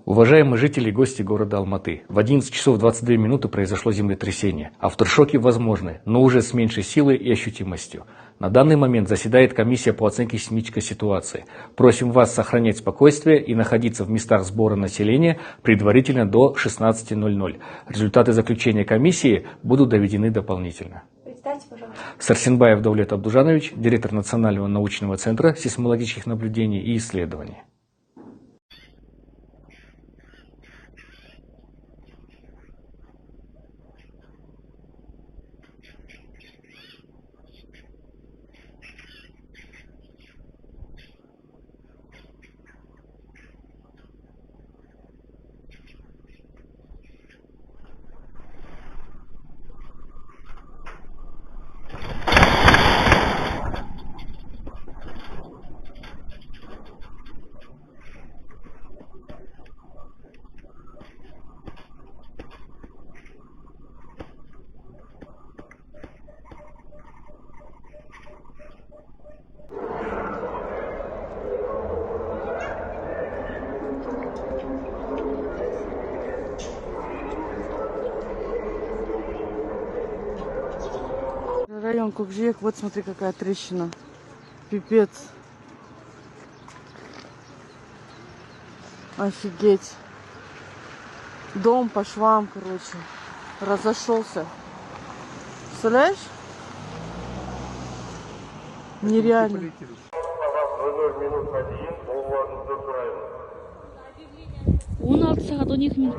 Уважаемые жители и гости города Алматы, в 11 часов 22 минуты произошло землетрясение. Авторшоки возможны, но уже с меньшей силой и ощутимостью. На данный момент заседает комиссия по оценке сейсмической ситуации. Просим вас сохранять спокойствие и находиться в местах сбора населения предварительно до 16:00. Результаты заключения комиссии будут доведены дополнительно. Представьте, пожалуйста. Сарсенбаев Давлет Абдужанович, директор Национального научного центра сейсмологических наблюдений и исследований. Район Кукжиек, вот смотри, какая трещина. Пипец. Офигеть. Дом по швам, короче, разошелся. Представляешь? Нереально. Он 16 сағат 12 минут.